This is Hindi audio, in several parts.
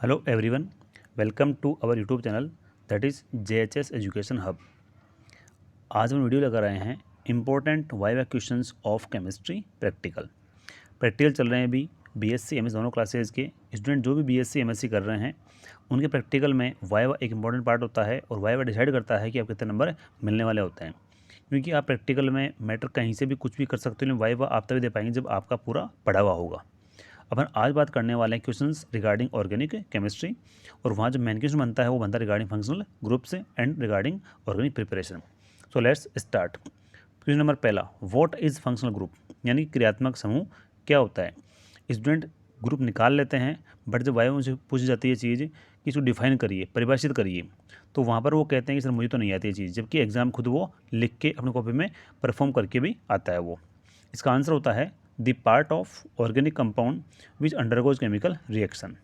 Hello everyone, welcome to our YouTube channel that is JHS education hub. आज हम वीडियो लगा रहे हैं important viva questions of chemistry practical चल रहे हैं अभी। BSc MS दोनों क्लासेज के स्टूडेंट जो भी BSc MSc कर रहे हैं उनके प्रैक्टिकल में वाइवा एक इंपॉर्टेंट पार्ट होता है और वाइवा डिसाइड करता है कि आप कितने नंबर मिलने वाले होते हैं, क्योंकि आप प्रैक्टिकल में मैटर कहीं से भी कुछ भी कर सकते हो, लेकिन वाइवा आप तभी दे पाएंगे जब आपका पूरा पढ़ा हुआ होगा। अपन आज बात करने वाले हैं क्वेश्चंस रिगार्डिंग ऑर्गेनिक केमिस्ट्री, और वहाँ जो मेन क्वेश्चन बनता है वो बनता है regarding functional groups and regarding organic preparation. So let's start. Question number पहला, व्हाट इज़ फंक्शनल ग्रुप, यानी क्रियात्मक समूह क्या होता है। स्टूडेंट ग्रुप निकाल लेते हैं, बट जब वाइवा मुझे पूछी जाती है चीज़ कि इसको डिफाइन करिए, परिभाषित करिए, तो वहाँ पर वो कहते हैं कि सर मुझे तो नहीं आती है चीज़, जबकि एग्जाम खुद वो लिख के अपनी कॉपी में परफॉर्म करके भी आता है वो। इसका आंसर होता है the part of organic compound which undergoes chemical reaction,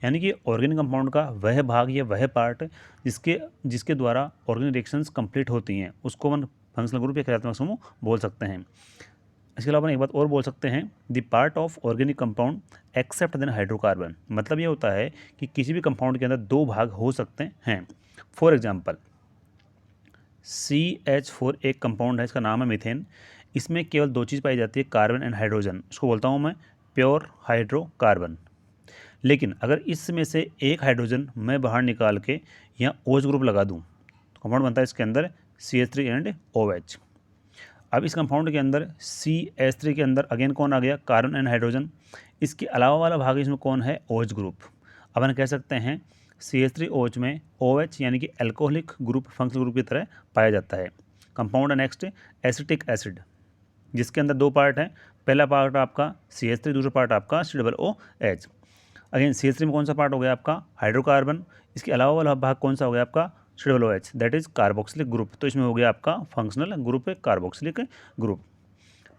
यानी कि ऑर्गेनिक कंपाउंड का वह भाग या वह पार्ट जिसके द्वारा ऑर्गेनिक रिएक्शंस कंप्लीट होती हैं, उसको हम फंक्शनल ग्रुप या क्रियात्मक समूह बोल सकते हैं। इसके अलावा एक बात और बोल सकते हैं, the part of organic compound except then hydrocarbon, मतलब ये होता है कि किसी भी कंपाउंड के अंदर दो भाग हो सकते हैं। फॉर एग्जाम्पल CH4 एक कंपाउंड है, इसका नाम है मीथेन। इसमें केवल दो चीज़ पाई जाती है, कार्बन एंड हाइड्रोजन। इसको बोलता हूँ मैं प्योर हाइड्रोकार्बन। लेकिन अगर इसमें से एक हाइड्रोजन मैं बाहर निकाल के यहाँ OH ग्रुप लगा दूँ तो कंपाउंड बनता है इसके अंदर CH3 एंड OH। अब इस कंपाउंड के अंदर CH3 के अंदर अगेन कौन आ गया, कार्बन एंड हाइड्रोजन। इसके अलावा वाला भाग इसमें कौन है, OH ग्रुप। अब हम कह सकते हैं CH3OH में OH यानी कि एल्कोहलिक ग्रुप फंक्शनल ग्रुप की तरह पाया जाता है। कंपाउंड नेक्स्ट एसिटिक एसिड, जिसके अंदर दो पार्ट हैं, पहला पार्ट आपका CH3, दूसरा पार्ट आपका COOH। अगेन CH3 में कौन सा पार्ट हो गया आपका, हाइड्रोकार्बन। इसके अलावा वाला भाग कौन सा हो गया आपका, COOH, that is carboxylic group. तो इसमें हो गया आपका functional group carboxylic group.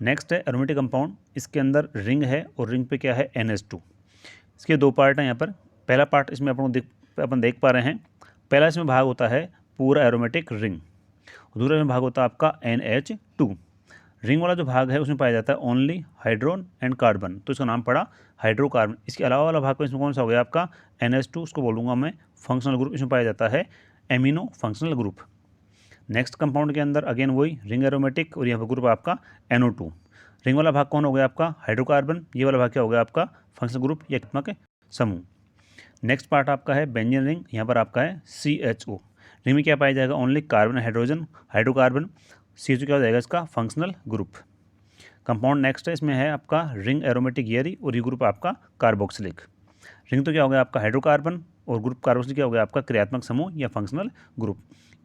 Next है एरोमेटिक कंपाउंड, इसके अंदर रिंग है और रिंग पे क्या है NH2। इसके दो पार्ट हैं यहाँ पर। पहला पार्ट इसमें अपन देख पा रहे हैं, पहला इसमें भाग होता है पूरा एरोमेटिक रिंग, दूसरा में भाग होता है आपका NH2। रिंग वाला जो भाग है उसमें पाया जाता है ओनली हाइड्रोन एंड कार्बन, तो इसका नाम पड़ा हाइड्रोकार्बन। इसके अलावा वाला भाग इसमें कौन सा हो गया आपका NH2, उसको बोलूँगा मैं फंक्शनल ग्रुप। इसमें पाया जाता है amino functional group. Next compound के अंदर अगेन वही रिंग एरोमेटिक, और यहाँ पर ग्रुप आपका NO2। रिंग वाला भाग कौन हो गया आपका हाइड्रोकार्बन, ये वाला भाग क्या हो गया आपका फंक्शनल ग्रुप या क्रियात्मक समूह। नेक्स्ट पार्ट आपका है बेंजीन रिंग, यहाँ पर आपका है CHO। रिंग में क्या पाया जाएगा, only carbon hydrogen hydrocarbon. CHO क्या हो जाएगा इसका फंक्शनल ग्रुप। कंपाउंड नेक्स्ट है, इसमें है आपका रिंग एरोमेटिक ईयरी, और ये ग्रुप आपका कार्बोक्सिलिक। रिंग तो क्या हो गया आपका हाइड्रोकार्बन, और ग्रुप कार्बोक्सिलिक क्या हो गया आपका क्रियात्मक समूह या फंक्शनल ग्रुप।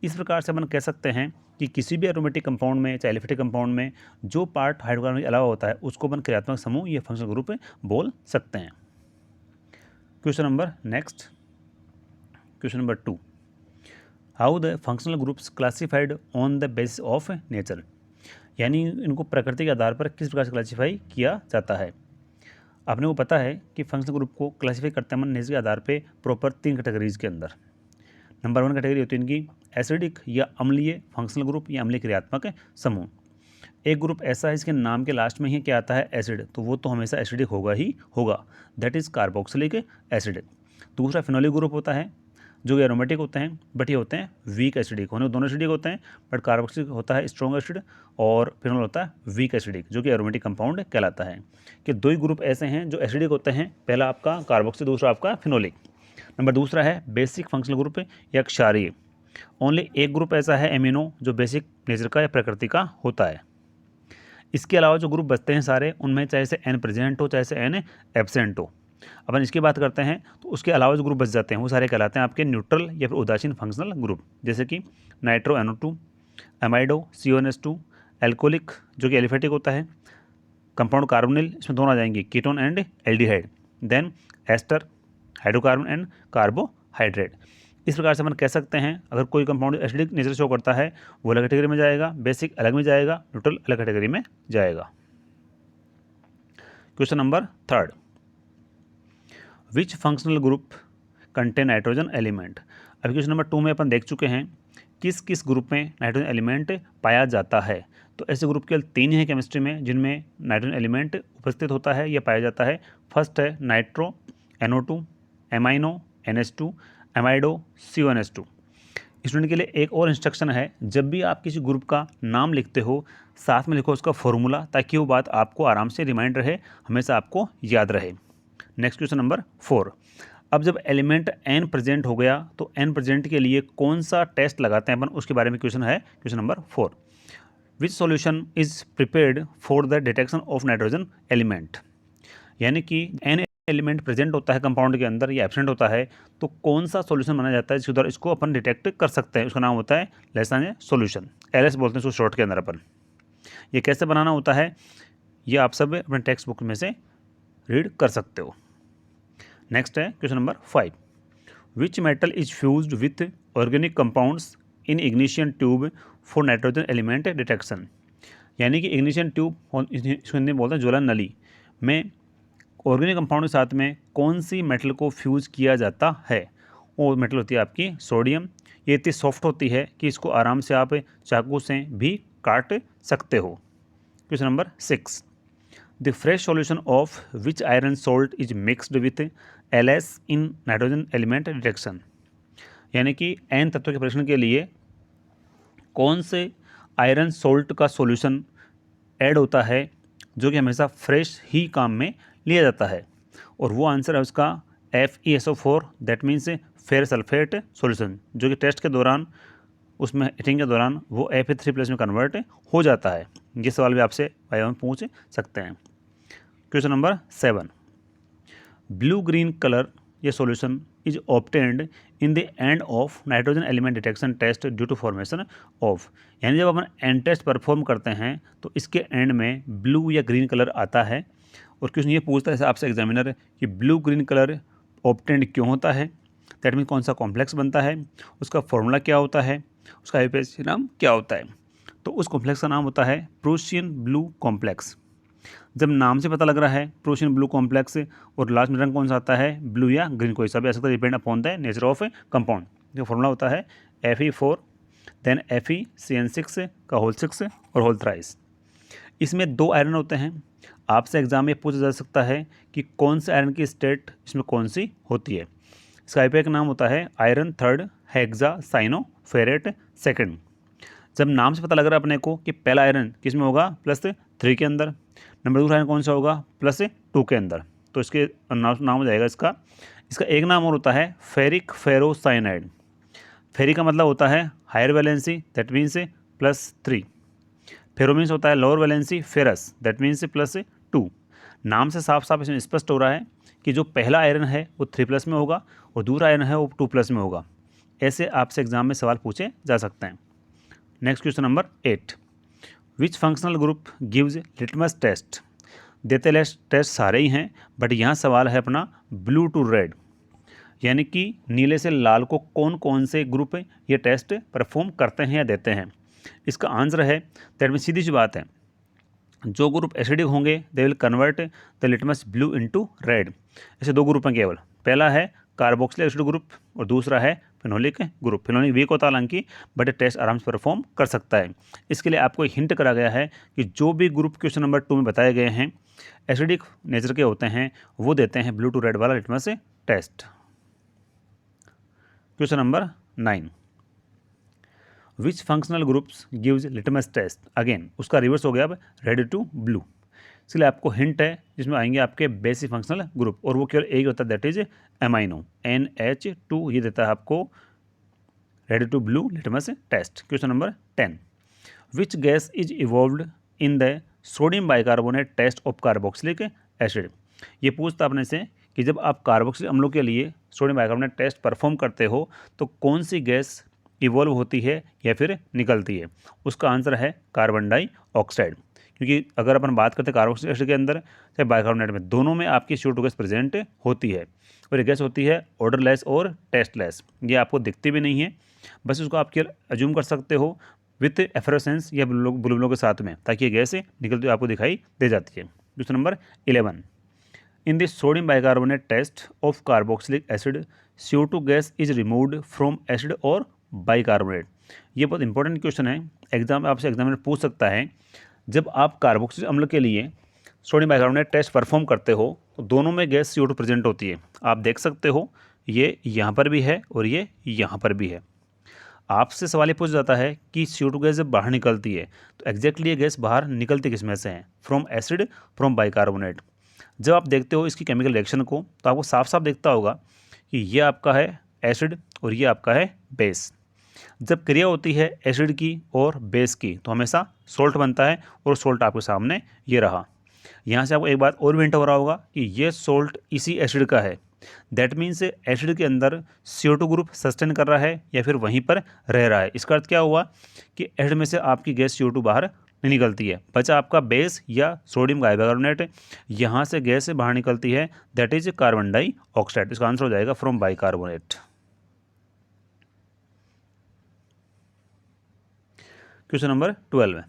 इस प्रकार से अपन कह सकते हैं कि किसी भी एरोमेटिक कंपाउंड में चाहे एलिफेटिक कंपाउंड में जो पार्ट हाइड्रोकार्बन के अलावा होता है उसको अपन क्रियात्मक समूह या फंक्शनल ग्रुप बोल सकते हैं। Question number next, question number 2, how the functional groups classified on the basis of nature, यानी इनको प्रकृति के आधार पर किस प्रकार से क्लासीफाई किया जाता है। आपने को पता है कि फंक्शनल ग्रुप को क्लासीफाई करते हैं नेचर के आधार पे प्रॉपर 3 कैटेगरीज के अंदर। नंबर 1 कैटेगरी होती है इनकी एसिडिक या अम्लीय फंक्शनल ग्रुप या अम्लीय क्रियात्मक समूह। एक ग्रुप ऐसा है इसके नाम के लास्ट में ही क्या आता है, एसिड, तो वो तो हमेशा एसिडिक होगा ही होगा, दैट इज कार्बोक्सिलिक एसिड। दूसरा फिनोलिक ग्रुप होता है, जो एरोमेटिक होते हैं बट ये होते हैं वीक एसिडिक, होने दोनों एसिडिक होते हैं, बट कार्बोक्सिलिक होता है स्ट्रॉन्ग एसिड और फिनोल होता है वीक एसिडिक, जो कि एरोमेटिक कंपाउंड कहलाता है। कि दो ही ग्रुप ऐसे हैं जो एसिडिक होते हैं, पहला आपका कार्बोक्सिलिक, दूसरा आपका फिनोलिक। नंबर दूसरा है बेसिक फंक्शनल ग्रुप या क्षारीय। ओनली एक ग्रुप ऐसा है एमिनो जो बेसिक नेचर का या प्रकृति का होता है। इसके अलावा जो ग्रुप बचते हैं सारे, उनमें चाहे से N प्रेजेंट हो चाहे से N एब्सेंट हो। अपन इसकी बात करते हैं तो उसके अलावा जो ग्रुप बच जाते हैं वो सारे कहलाते हैं आपके न्यूट्रल या फिर उदासीन फंक्शनल ग्रुप, जैसे कि नाइट्रो NO2, एमाइडो CONS2, एल्कोलिक जो कि एलिफेटिक होता है, कंपाउंड कार्बोनिल, इसमें दोनों आ जाएंगे ketone and aldehyde, then ester hydrocarbon and carbohydrate. इस प्रकार से अपन कह सकते हैं अगर कोई कंपाउंड एसिडिक नेचर शो करता है वो अलग कैटेगरी में जाएगा, बेसिक अलग में जाएगा, न्यूट्रल अलग कैटेगरी में जाएगा। क्वेश्चन नंबर 3, विच functional group contain nitrogen element. अभी क्वेश्चन नंबर 2 में अपन देख चुके हैं किस किस ग्रुप में नाइट्रोजन एलिमेंट पाया जाता है। तो ऐसे ग्रुप केवल 3 हैं केमिस्ट्री में जिनमें नाइट्रोजन एलिमेंट उपस्थित होता है या पाया जाता है। फर्स्ट है nitro NO2, amino NH2 एमाइडो CONH2। Student के लिए एक और इंस्ट्रक्शन है, जब भी आप किसी ग्रुप का नाम लिखते हो साथ में लिखो उसका फॉर्मूला, ताकि वो बात आपको आराम से रिमाइंड रहे, हमेशा आपको याद रहे। Next question number 4। अब जब एलिमेंट n प्रेजेंट हो गया तो n प्रेजेंट के लिए कौन सा टेस्ट लगाते हैं अपन, उसके बारे में क्वेश्चन है। Question number 4, which solution is prepared for the detection of nitrogen element. यानी कि n एलिमेंट प्रेजेंट होता है कंपाउंड के अंदर या एब्सेंट होता है, तो कौन सा सॉल्यूशन बनाया जाता है जिसके द्वारा इसको अपन डिटेक्ट कर सकते हैं, उसका नाम होता है लैग्रांज सॉल्यूशन, LS बोलते हैं इसको शॉर्ट के अंदर अपन। ये कैसे बनाना होता है ये आप सब अपने टेक्स्ट बुक में से रीड कर सकते हो। नेक्स्ट है question number 5, which metal is fused with organic compounds in ignition tube for nitrogen element detection. यानी कि इग्निशन ट्यूब इसको हिंदी में बोलते हैं ज्वलन नली में ऑर्गेनिक कंपाउंड के साथ में कौन सी मेटल को फ्यूज किया जाता है। वो मेटल होती है आपकी सोडियम। ये इतनी सॉफ्ट होती है कि इसको आराम से आप चाकू से भी काट सकते हो। Question number 6, the fresh solution of which iron salt is mixed with LS in nitrogen element detection. यानी कि n तत्व के परीक्षण के लिए कौन से आयरन सॉल्ट का सॉल्यूशन ऐड होता है जो कि हमेशा फ्रेश ही काम में लिया जाता है, और वो आंसर है उसका FeSO4, that means fair sulphate solution, जो कि टेस्ट के दौरान उसमें हीटिंग के दौरान वो Fe3+ में कन्वर्ट हो जाता है। ये सवाल भी आपसे वाइवा में पूछ सकते हैं। Question number 7, blue green colour ये solution is obtained in the end of nitrogen element detection test due to formation of. यानी जब अपन एंड टेस्ट परफॉर्म करते हैं तो इसके एंड में ब्लू या ग्रीन कलर आता है, और क्वेश्चन ये पूछता है आपसे एग्जामिनर कि ब्लू ग्रीन कलर ऑब्टेन्ड क्यों होता है, दैट मीन कौन सा कॉम्प्लेक्स बनता है, उसका फॉर्मूला क्या होता है, उसका IUPAC नाम क्या होता है। तो उस कॉम्प्लेक्स का नाम होता है प्रूशियन ब्लू कॉम्प्लेक्स। जब नाम से पता लग रहा है प्रूशियन ब्लू कॉम्प्लेक्स, और लास्ट में रंग कौन सा आता है ब्लू या ग्रीन, कोई सा भी आ सकता है, depend upon the nature of compound. जो फॉर्मूला होता है Fe4 देन FeCN6 का होल 6 और होल थ्राइस। इसमें 2 आयरन होते हैं। आपसे एग्जाम में पूछा जा सकता है कि कौन से आयरन की स्टेट इसमें कौन सी होती है। इसका IUPAC नाम होता है आयरन 3 हेक्सासाइनोफेरेट सेकंड। जब नाम से पता लग रहा है अपने को कि पहला आयरन किस में होगा +3 के अंदर, नंबर 2 आयरन कौन सा होगा +2 के अंदर, तो इसके नाम हो जाएगा इसका एक नाम और होता है फेरिक फेरोसाइनाइड। फेरिक का मतलब होता है higher valency, that means +3। Ferro means होता है lower valency, ferrous that means +2। नाम से साफ साफ इसमें स्पष्ट हो रहा है कि जो पहला आयरन है वो 3+ में होगा और दूसरा आयरन है वो 2+ में होगा। ऐसे आपसे एग्जाम में सवाल पूछे जा सकते हैं। Next question number 8, which functional group gives litmus test. देते टेस्ट सारे ही हैं, बट यहाँ सवाल है अपना ब्लू टू रेड, यानी कि नीले से लाल को कौन कौन से ग्रुप ये टेस्ट परफॉर्म करते हैं या देते हैं। इसका आंसर है, दैट मीन सीधी सी बात है, जो ग्रुप एसिडिक होंगे they will convert the litmus blue into red. ऐसे 2 ग्रुप हैं केवल, पहला है कार्बोक्सिलिक एसिड ग्रुप और दूसरा है फिनोलिक ग्रुप। फिनोलिक वीक होता है हालांकि, बट टेस्ट आराम से परफॉर्म कर सकता है। इसके लिए आपको हिंट करा गया है कि जो भी ग्रुप क्वेश्चन नंबर 2 में बताए गए हैं एसिडिक नेचर के होते हैं, वो देते हैं ब्लू टू रेड वाला litmus test. Question number 9, which functional groups gives litmus test. Again उसका रिवर्स हो गया अब रेड टू ब्लू। इसलिए आपको हिंट है जिसमें आएंगे आपके बेसिक फंक्शनल ग्रुप, और वो केवल एक होता है, दैट इज एमाइनो NH2। ये देता है आपको red to blue litmus test. Question number 10, which gas is evolved in the sodium bicarbonate test of carboxylic acid. ये पूछता अपने से कि जब आप कार्बोक्सिलिक अम्लों के लिए सोडियम बाइकार्बोनेट टेस्ट परफॉर्म करते हो तो कौन सी गैस इवॉल्व होती है या फिर निकलती है। उसका आंसर है कार्बन डाइऑक्साइड, क्योंकि अगर अपन बात करते हैं कार्बोक्सिलिक एसिड के अंदर चाहे बाइकार्बोनेट में, दोनों में आपकी CO2 गैस प्रेजेंट होती है, और ये गैस होती है ऑर्डरलेस और टेस्टलेस। ये आपको दिखती भी नहीं है, बस उसको आप केवल अज्यूम कर सकते हो विथ एफरेसेंस या बुलबुलों के साथ में, ताकि ये गैस निकलती हुई आपको दिखाई दे जाती है। Question number 11, in the sodium bicarbonate test of carboxylic acid CO2 gas is removed from acid और बाइकार्बोनेट। ये बहुत इंपॉर्टेंट क्वेश्चन है, एग्जाम में आपसे एग्जामिनर पूछ सकता है। जब आप कार्बोक्सिलिक अम्ल के लिए सोडियम बाइकार्बोनेट टेस्ट परफॉर्म करते हो तो दोनों में गैस CO2 प्रेजेंट होती है। आप देख सकते हो ये यहाँ पर भी है और ये यहाँ पर भी है। आपसे सवाल ये पूछा जाता है कि CO2 गैस जब बाहर निकलती है तो एग्जैक्टली ये गैस बाहर निकलती किस में से है, फ्रॉम एसिड, फ्रॉम बाइकार्बोनेट। जब आप देखते हो इसकी केमिकल रिएक्शन को तो आपको साफ साफ दिखता होगा कि ये आपका है एसिड और ये आपका है बेस। जब क्रिया होती है एसिड की और बेस की तो हमेशा सोल्ट बनता है और सोल्ट आपके सामने ये रहा। यहाँ से आपको एक बात और भी हिंट हो रहा होगा कि ये सोल्ट इसी एसिड का है। दैट मीन्स एसिड के अंदर CO2 ग्रुप सस्टेन कर रहा है या फिर वहीं पर रह रहा है। इसका अर्थ क्या हुआ कि एसिड में से आपकी गैस CO2 बाहर नहीं निकलती है, बचा आपका बेस या सोडियम बाइकार्बोनेट। यहाँ से गैस बाहर निकलती है, दैट इज कार्बन डाइऑक्साइड। इसका आंसर हो जाएगा फ्रॉम बाइकार्बोनेट। क्वेश्चन नंबर 12 है,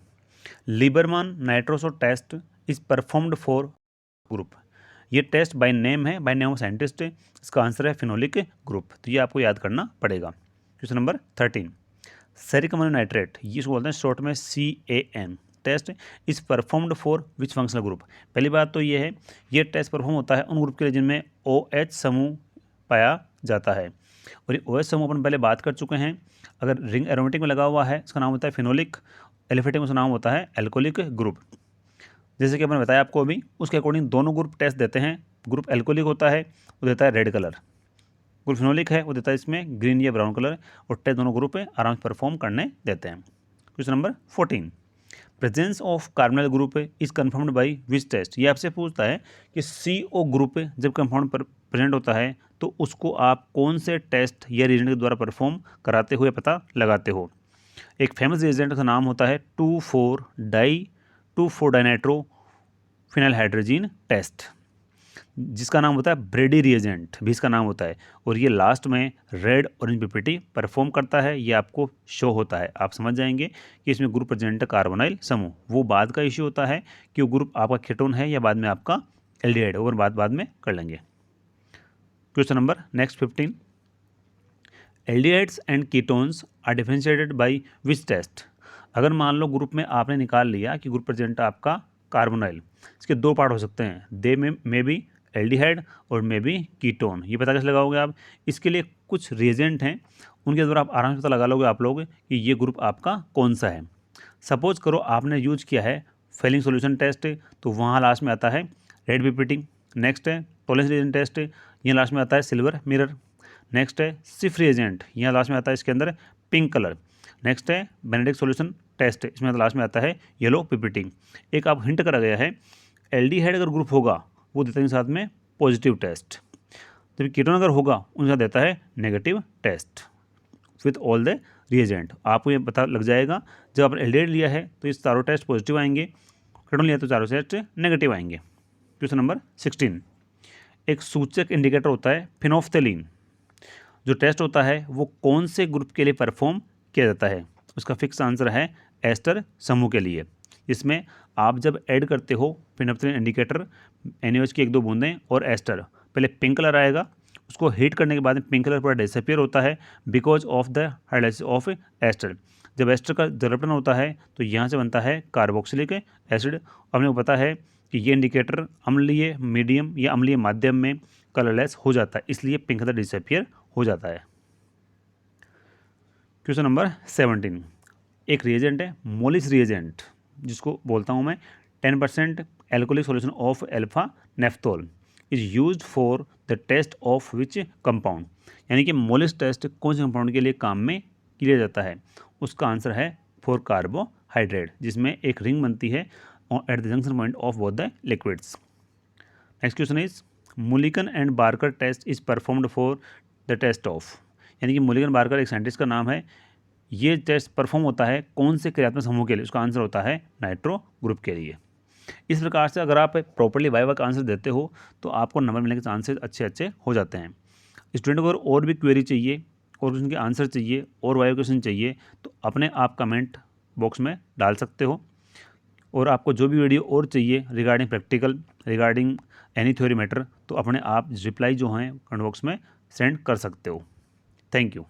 Liebermann nitroso test is performed for group. ये टेस्ट बाय नेम है, बाय नेम ऑफ साइंटिस्ट। इसका आंसर है फिनोलिक ग्रुप, तो ये आपको याद करना पड़ेगा। Question number 13, ceric ammonium nitrate, ये इसको बोलते हैं शॉर्ट में CAN। Test is performed for which functional group. पहली बात तो ये है, ये टेस्ट परफॉर्म होता है उन ग्रुप के लिए जिनमें OH समूह पाया जाता है। और ये OH समूह अपन पहले बात कर चुके हैं। अगर रिंग एरोमेटिक में लगा हुआ है इसका नाम होता है फिनोलिक, एलिफेटिक में उसका नाम होता है एल्कोलिक ग्रुप। जैसे कि मैंने बताया आपको अभी, उसके अकॉर्डिंग दोनों ग्रुप टेस्ट देते हैं। ग्रुप एल्कोलिक होता है वो देता है रेड कलर, ग्रुप फिनोलिक है वो देता है इसमें ग्रीन या ब्राउन कलर, और टेस्ट दोनों ग्रुप आराम से परफॉर्म करने देते हैं। Question number 14, presence of carbonyl group is confirmed by which test. ये आपसे पूछता है कि CO ग्रुप जब कंपाउंड पर प्रेजेंट होता है तो उसको आप कौन से टेस्ट या रिएजेंट के द्वारा परफॉर्म कराते हुए पता लगाते हो। एक फेमस रिएजेंट का नाम होता है 2,4-डाइनाइट्रो फिनाइल हाइड्रोजन टेस्ट, जिसका नाम होता है ब्रेडी रिएजेंट भी इसका नाम होता है। और ये लास्ट में रेड ऑरेंज PPT परफॉर्म करता है, ये आपको शो होता है। आप समझ जाएंगे कि इसमें ग्रुप प्रेजेंट कार्बोनाइल समूह। वो बाद का इश्यू होता है कि वो ग्रुप आपका कीटोन है या बाद में आपका एल्डिहाइड, और बाद में कर लेंगे। Question number next 15, aldehydes and ketones are differentiated by which test. अगर मान लो ग्रुप में आपने निकाल लिया कि ग्रुप प्रेजेंट आपका कार्बोनाइल, इसके दो पार्ट हो सकते हैं, दे में भी एल्डिहाइड और मे बी कीटोन। ये पता कैसे लगाओगे आप, इसके लिए कुछ रिएजेंट हैं उनके द्वारा आप आराम से पता लगा लोगे आप लोग कि ये ग्रुप आपका कौन सा है। सपोज करो आपने यूज किया है फेलिंग सॉल्यूशन टेस्ट, तो वहाँ लास्ट में आता है रेड PPT। नेक्स्ट है टॉलरेंस रिएजेंट टेस्ट, यहाँ लास्ट में आता है सिल्वर मिरर। नेक्स्ट है सिफ रिएजेंट, यहाँ लास्ट में आता है इसके अंदर पिंक कलर। नेक्स्ट है बेनेडिक्ट सॉल्यूशन टेस्ट, इसमें लास्ट में आता है येलो PPT। एक आप हिंट करा गया है, एल्डिहाइड अगर ग्रुप होगा वो देता है साथ में पॉजिटिव टेस्ट, जबकि कीटोन अगर होगा उनके साथ देता है negative test with all the reagent. आपको ये पता लग जाएगा जब आपने एल्डिहाइड लिया है तो इस चारों टेस्ट पॉजिटिव आएंगे, कीटोन लिया तो चारों टेस्ट नेगेटिव आएंगे। क्वेश्चन नंबर 16, एक सूचक इंडिकेटर होता है फिनोफ्थेलिन, जो टेस्ट होता है वो कौन से ग्रुप के लिए परफॉर्म किया जाता है। उसका फिक्स आंसर है एस्टर समूह के लिए। इसमें आप जब ऐड करते हो फिनोफ्थेलिन इंडिकेटर, NaOH की 1-2 बूंदें और एस्टर, पहले पिंक कलर आएगा, उसको हीट करने के बाद में पिंक कलर पूरा डिसअपियर होता है because of the hydrolysis of ester. जब एस्टर का डेवलपमेंट होता है तो यहाँ से बनता है कार्बोक्सिलिक एसिड। हमने पता है कि ये इंडिकेटर अम्लीय मीडियम या अम्लीय माध्यम में कलरलेस हो जाता है, इसलिए पिंक कलर डिसअपियर हो जाता है। क्वेश्चन नंबर 17, एक रिएजेंट है मोलिस रिएजेंट, जिसको बोलता हूँ मैं 10% alcoholic solution of alpha naphthol is used for the test of which compound. यानी कि मोलिस टेस्ट कौन से कंपाउंड के लिए काम में किया जाता है। उसका आंसर है फॉर कार्बोहाइड्रेट, जिसमें एक रिंग बनती है at the junction point of both the liquids. Next question is Mulliken and Barker test is performed for the test of. यानी कि मुलिकन बार्कर एक साइंटिस्ट का नाम है। ये टेस्ट परफॉर्म होता है कौन से क्रियात्मक समूह के लिए। उसका आंसर होता है नाइट्रो ग्रुप के लिए। इस प्रकार से अगर आप प्रॉपर्ली वाइवा का आंसर देते हो तो आपको नंबर मिलने के चांसेस अच्छे हो जाते हैं। स्टूडेंट को अगर और भी क्वेरी चाहिए और उनके आंसर चाहिए और वाइवा क्वेश्चन चाहिए तो अपने आप कमेंट बॉक्स में डाल सकते हो। और आपको जो भी वीडियो और चाहिए regarding practical, regarding any theory matter, तो अपने आप रिप्लाई जो हैं कमेंट बॉक्स में सेंड कर सकते हो। Thank you.